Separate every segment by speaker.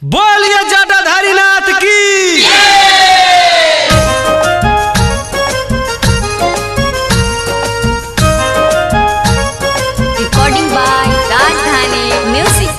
Speaker 1: बोलिए जटाधारी नाथ की।
Speaker 2: रिकॉर्डिंग बाय राजधानी म्यूजिक।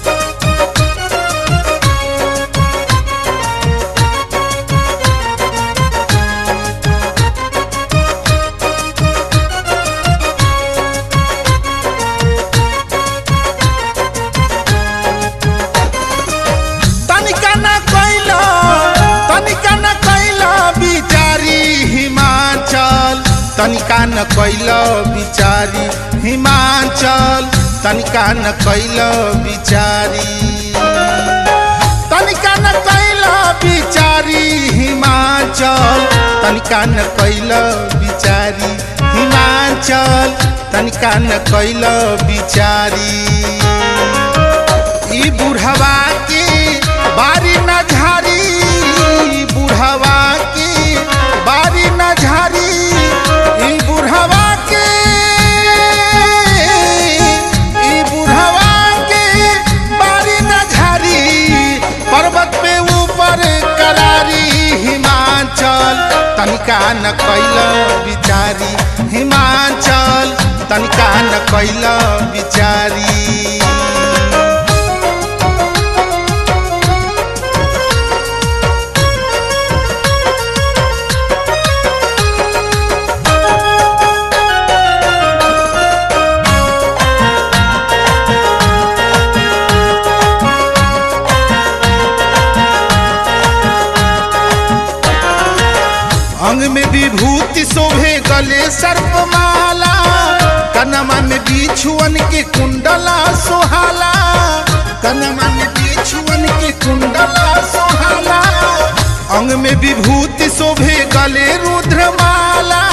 Speaker 3: तनिका न कैल बिचारी हिमाचल, तनिका न कैल बिचारी, तनिका न कैल बिचारी हिमाचल, तनिका न कैल बिचारी हिमाचल, तनिका न कैल बिचारी। ई बुढ़वा के बारी न झारी, बुढ़वा के बारी न झारी, तनिका न कैल बिचारी हिमाचल, तनिका न कैल बिचारी। अंग में विभूति शोभे गले सर्पमाला, कनमा में बिछुअन के कुंडला सोहाला, कनमा में बिछुअन के कुंडला सोहाला। अंग में विभूति शोभे गले रुद्रमाला,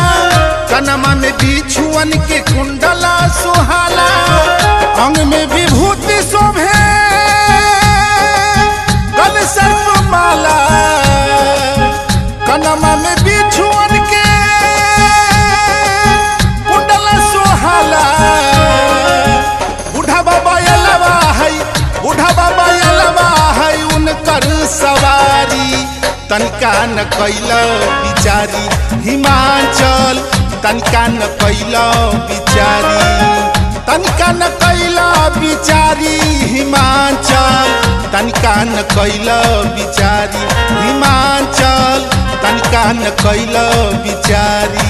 Speaker 3: कनमा में बिछुअन के कुंडला सोहाला। अंग में विभूति शोभे गले सर्पमाला, कनमा में बिछुअन के कुंडला सोहाला। बूढ़ा बाबा यलवा है, बूढ़ा बाबा यलवा है उनकर सवारी। तनिका न कैल बिचारी हिमाचल, तनिका न कैल बिचारी, तनिका न कैल बिचारी हिमाचल, तनिका न कैल बिचारी हिमाचल, तनिका न कैल बिचारी।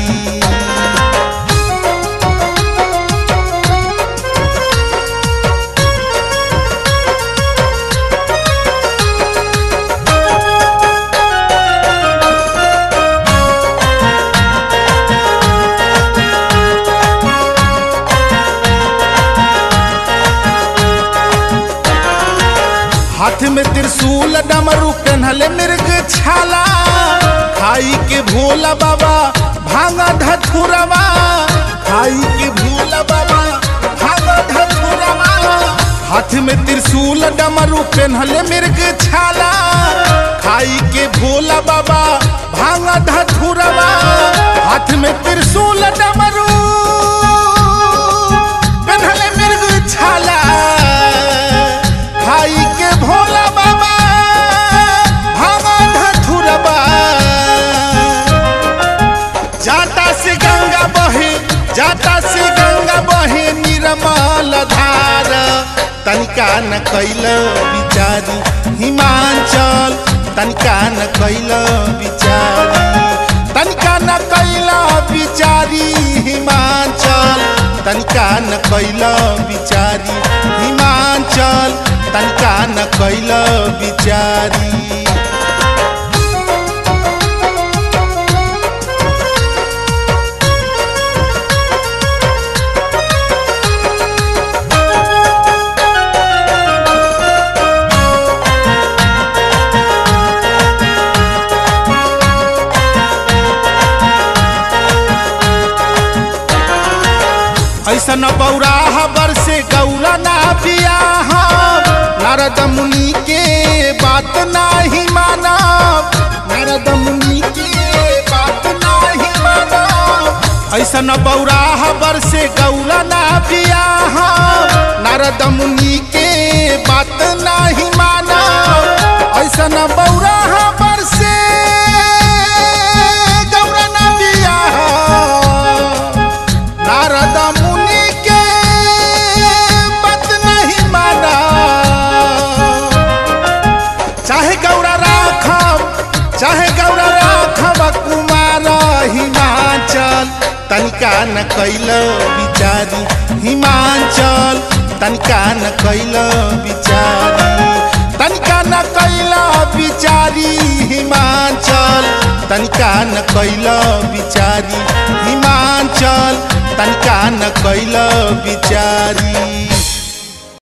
Speaker 3: हाथ में त्रिशूल डमरू कन्हले मृग छाला, खाई के भोला बाबा भांगा धथुरवा, खाई के भोला बाबा भांगा धथुरवा। हाथ में त्रिशूल डमरू कन्हले मृग छाला, खाई के भोला बाबा भांगा धथुरवा। हाथ में त्रिशूल डमरू कन्हले मृग छाला, खाई के भोला बाबा भांगा धथुरवा। जाता से गंगा बहे, जाता से गंगा बहे निर्मल धार। तनिका न कैल बिचारी हिमाचल, तनिका न कैल बिचारी, तनिका न कैल बिचारी हिमाचल, तनिका न कैल बिचारी हिमाचल, तनिका न कैल बिचारी। ऐसन बौराह बरसे गौरा ना बियाह, नारद मुनि के बात नाही मानब, नारद मुनि के बात नाही मानब। ऐसन बौराह बरसे गौरा ना बियाह, नारद मुनि के बात नाही मानब। ऐसन बौरा बरसे गौरा ना बियाह नारद मुनि के बात नहीं माना चाहे गौरा राखब कुमार हिमाचल तनिका न कैल बिचारी हिमाचल तनिका न कैल बिचारी तनिका न कैल बिचारी हिमाचल तनिका न कैल बिचारी हिमाचल तनिका न कैल बिचारी।